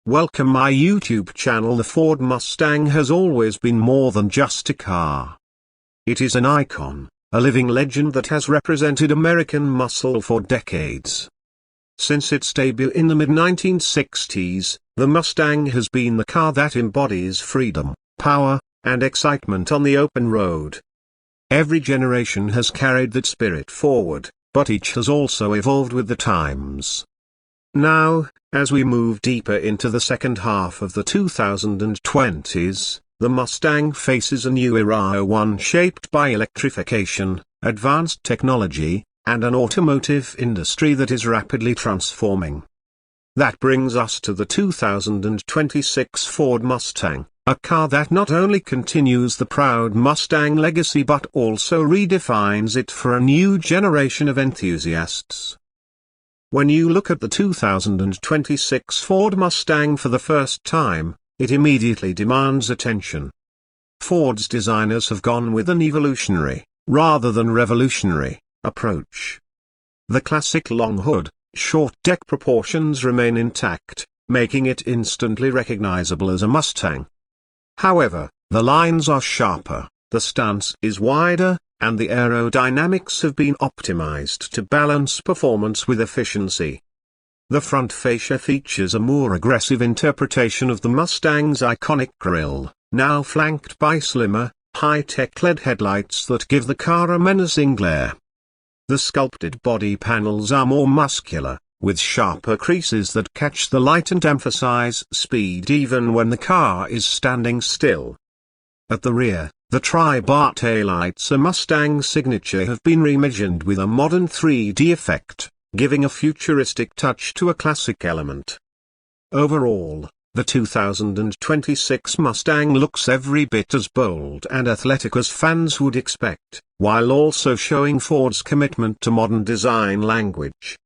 welcome my YouTube channel. The Ford Mustang has always been more than just a car. It is an icon, a living legend that has represented American muscle for decades. Since its debut in the mid-1960s, the Mustang has been the car that embodies freedom, power, and excitement on the open road. Every generation has carried that spirit forward, but each has also evolved with the times. Now, as we move deeper into the second half of the 2020s, the Mustang faces a new era, one shaped by electrification, advanced technology, and an automotive industry that is rapidly transforming. That brings us to the 2026 Ford Mustang, a car that not only continues the proud Mustang legacy but also redefines it for a new generation of enthusiasts. When you look at the 2026 Ford Mustang for the first time, it immediately demands attention. Ford's designers have gone with an evolutionary, rather than revolutionary, approach. The classic long hood, short deck proportions remain intact, making it instantly recognizable as a Mustang. However, the lines are sharper, the stance is wider, and the aerodynamics have been optimized to balance performance with efficiency. The front fascia features a more aggressive interpretation of the Mustang's iconic grille, now flanked by slimmer, high-tech LED headlights that give the car a menacing glare. The sculpted body panels are more muscular, with sharper creases that catch the light and emphasize speed even when the car is standing still. At the rear, the tri-bar taillights, a Mustang signature, have been reimagined with a modern 3D effect, giving a futuristic touch to a classic element. Overall, the 2026 Mustang looks every bit as bold and athletic as fans would expect, while also showing Ford's commitment to modern design language.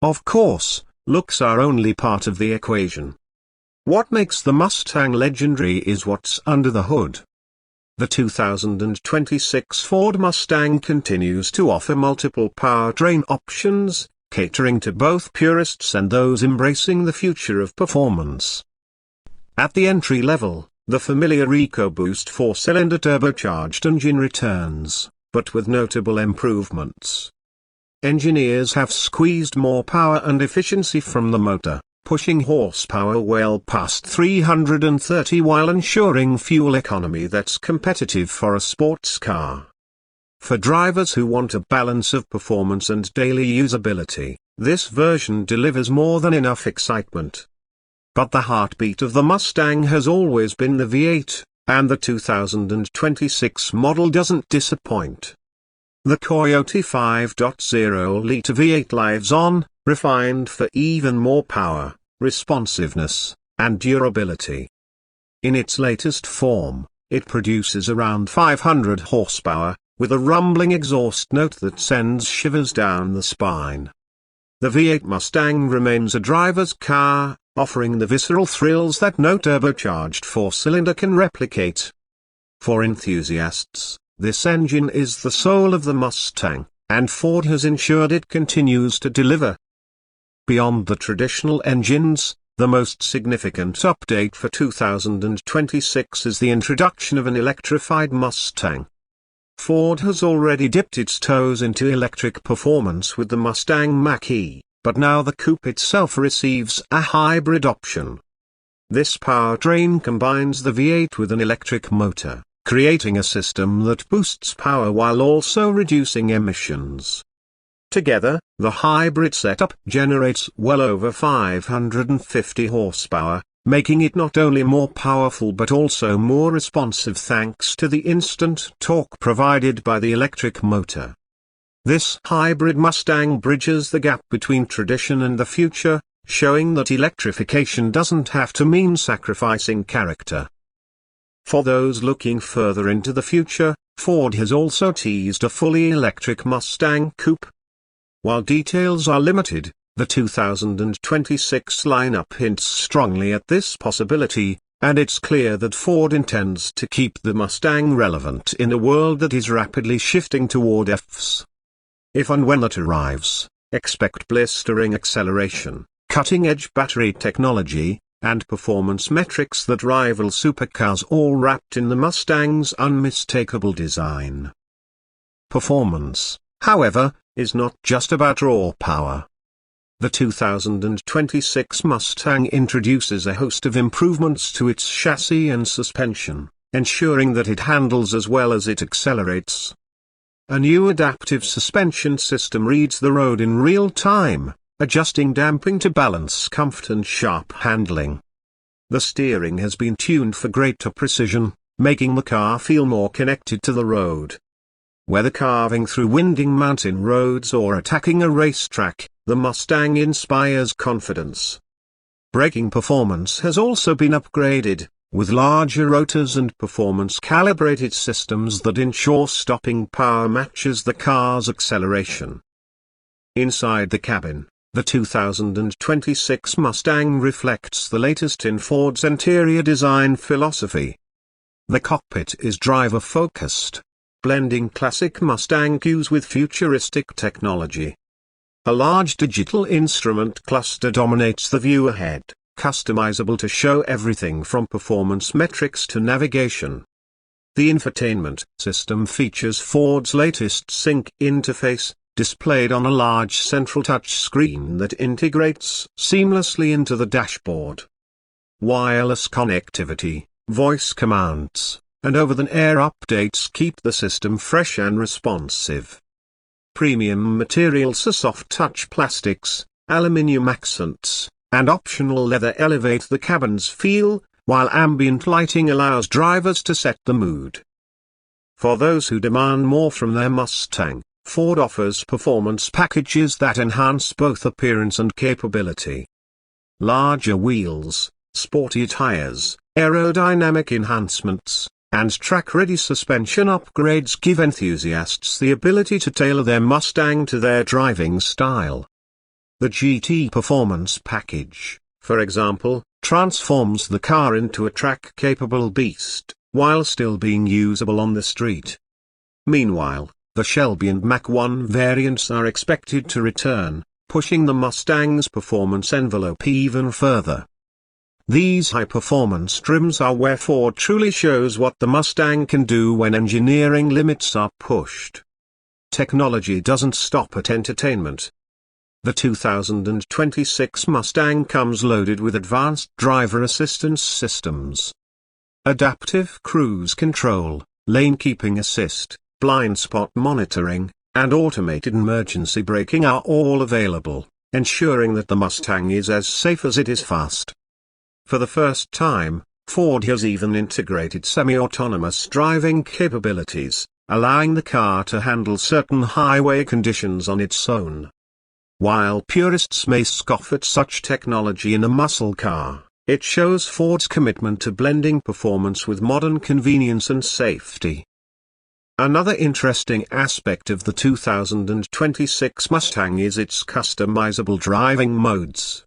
Of course, looks are only part of the equation. What makes the Mustang legendary is what's under the hood. The 2026 Ford Mustang continues to offer multiple powertrain options, catering to both purists and those embracing the future of performance. At the entry level, the familiar EcoBoost 4-cylinder turbocharged engine returns, but with notable improvements. Engineers have squeezed more power and efficiency from the motor, pushing horsepower well past 330 while ensuring fuel economy that's competitive for a sports car. For drivers who want a balance of performance and daily usability, this version delivers more than enough excitement. But the heartbeat of the Mustang has always been the V8, and the 2026 model doesn't disappoint. The Coyote 5.0-liter V8 lives on, refined for even more power, responsiveness, and durability. In its latest form, it produces around 500 horsepower, with a rumbling exhaust note that sends shivers down the spine. The V8 Mustang remains a driver's car, offering the visceral thrills that no turbocharged 4-cylinder can replicate. For enthusiasts, this engine is the soul of the Mustang, and Ford has ensured it continues to deliver. Beyond the traditional engines, the most significant update for 2026 is the introduction of an electrified Mustang. Ford has already dipped its toes into electric performance with the Mustang Mach-E, but now the coupe itself receives a hybrid option. This powertrain combines the V8 with an electric motor, creating a system that boosts power while also reducing emissions. Together, the hybrid setup generates well over 550 horsepower, making it not only more powerful but also more responsive thanks to the instant torque provided by the electric motor. This hybrid Mustang bridges the gap between tradition and the future, showing that electrification doesn't have to mean sacrificing character. For those looking further into the future, Ford has also teased a fully electric Mustang coupe. While details are limited, the 2026 lineup hints strongly at this possibility, and it's clear that Ford intends to keep the Mustang relevant in a world that is rapidly shifting toward EVs. If and when that arrives, expect blistering acceleration, cutting-edge battery technology, and performance metrics that rival supercars, all wrapped in the Mustang's unmistakable design. Performance, however, is not just about raw power. The 2026 Mustang introduces a host of improvements to its chassis and suspension, ensuring that it handles as well as it accelerates. A new adaptive suspension system reads the road in real time, adjusting damping to balance comfort and sharp handling. The steering has been tuned for greater precision, making the car feel more connected to the road. Whether carving through winding mountain roads or attacking a racetrack, the Mustang inspires confidence. Braking performance has also been upgraded, with larger rotors and performance-calibrated systems that ensure stopping power matches the car's acceleration. Inside the cabin, the 2026 Mustang reflects the latest in Ford's interior design philosophy. The cockpit is driver-focused, blending classic Mustang cues with futuristic technology. A large digital instrument cluster dominates the view ahead, customizable to show everything from performance metrics to navigation. The infotainment system features Ford's latest Sync interface, displayed on a large central touchscreen that integrates seamlessly into the dashboard. Wireless connectivity, voice commands, and over-the-air updates keep the system fresh and responsive. Premium materials, soft touch plastics, aluminium accents, and optional leather elevate the cabin's feel, while ambient lighting allows drivers to set the mood. For those who demand more from their Mustang, Ford offers performance packages that enhance both appearance and capability. Larger wheels, sporty tires, aerodynamic enhancements, and track-ready suspension upgrades give enthusiasts the ability to tailor their Mustang to their driving style. The GT Performance Package, for example, transforms the car into a track-capable beast, while still being usable on the street. Meanwhile, the Shelby and Mach 1 variants are expected to return, pushing the Mustang's performance envelope even further. These high-performance trims are where Ford truly shows what the Mustang can do when engineering limits are pushed. Technology doesn't stop at entertainment. The 2026 Mustang comes loaded with advanced driver assistance systems. Adaptive cruise control, lane keeping assist, blind spot monitoring, and automated emergency braking are all available, ensuring that the Mustang is as safe as it is fast. For the first time, Ford has even integrated semi-autonomous driving capabilities, allowing the car to handle certain highway conditions on its own. While purists may scoff at such technology in a muscle car, it shows Ford's commitment to blending performance with modern convenience and safety. Another interesting aspect of the 2026 Mustang is its customizable driving modes.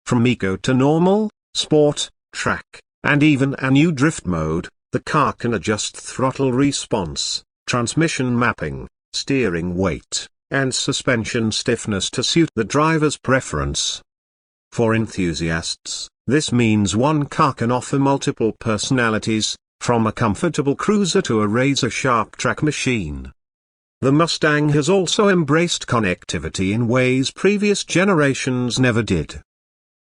From Eco to Normal, Sport, Track, and even a new Drift mode, the car can adjust throttle response, transmission mapping, steering weight, and suspension stiffness to suit the driver's preference. For enthusiasts, this means one car can offer multiple personalities, from a comfortable cruiser to a razor-sharp track machine. The Mustang has also embraced connectivity in ways previous generations never did.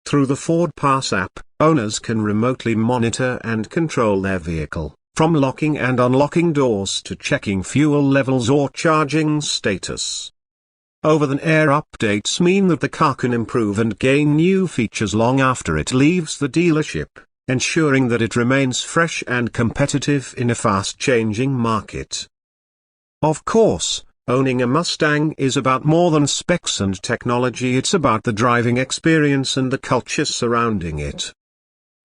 Through the Ford Pass app, owners can remotely monitor and control their vehicle, from locking and unlocking doors to checking fuel levels or charging status. Over-the-air updates mean that the car can improve and gain new features long after it leaves the dealership, ensuring that it remains fresh and competitive in a fast-changing market. Of course, owning a Mustang is about more than specs and technology. It's about the driving experience and the culture surrounding it.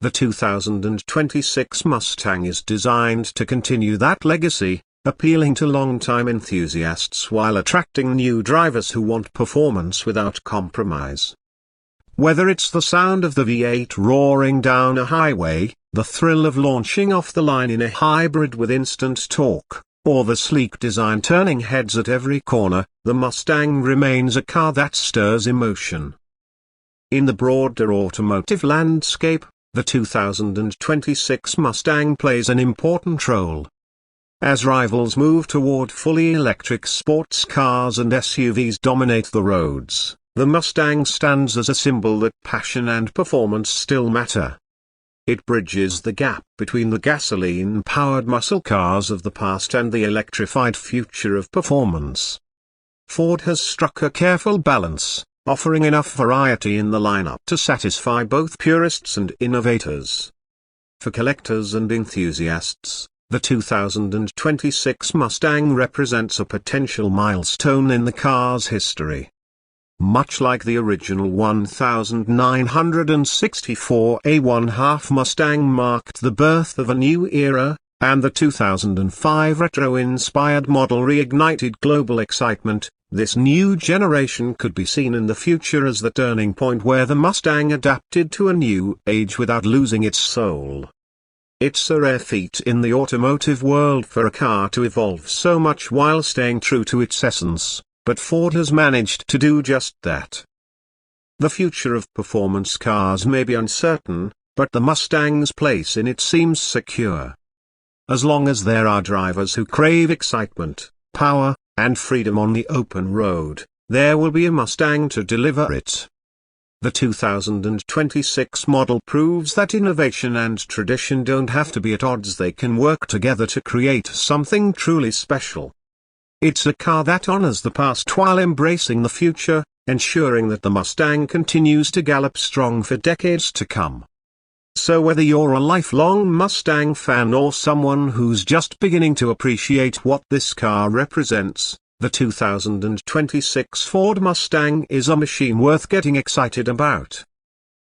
The 2026 Mustang is designed to continue that legacy, appealing to longtime enthusiasts while attracting new drivers who want performance without compromise. Whether it's the sound of the V8 roaring down a highway, the thrill of launching off the line in a hybrid with instant torque, or the sleek design turning heads at every corner, the Mustang remains a car that stirs emotion. In the broader automotive landscape, the 2026 Mustang plays an important role. As rivals move toward fully electric sports cars and SUVs dominate the roads, the Mustang stands as a symbol that passion and performance still matter. It bridges the gap between the gasoline-powered muscle cars of the past and the electrified future of performance. Ford has struck a careful balance, offering enough variety in the lineup to satisfy both purists and innovators. For collectors and enthusiasts, the 2026 Mustang represents a potential milestone in the car's history. Much like the original 1964 A1/2 Mustang marked the birth of a new era, and the 2005 retro-inspired model reignited global excitement, this new generation could be seen in the future as the turning point where the Mustang adapted to a new age without losing its soul. It's a rare feat in the automotive world for a car to evolve so much while staying true to its essence, but Ford has managed to do just that. The future of performance cars may be uncertain, but the Mustang's place in it seems secure. As long as there are drivers who crave excitement, power, and freedom on the open road, there will be a Mustang to deliver it. The 2026 model proves that innovation and tradition don't have to be at odds, they can work together to create something truly special. It's a car that honors the past while embracing the future, ensuring that the Mustang continues to gallop strong for decades to come. So whether you're a lifelong Mustang fan or someone who's just beginning to appreciate what this car represents, the 2026 Ford Mustang is a machine worth getting excited about.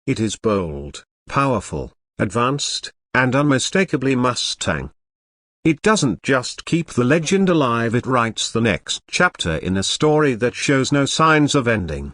It is bold, powerful, advanced, and unmistakably Mustang. It doesn't just keep the legend alive, it writes the next chapter in a story that shows no signs of ending.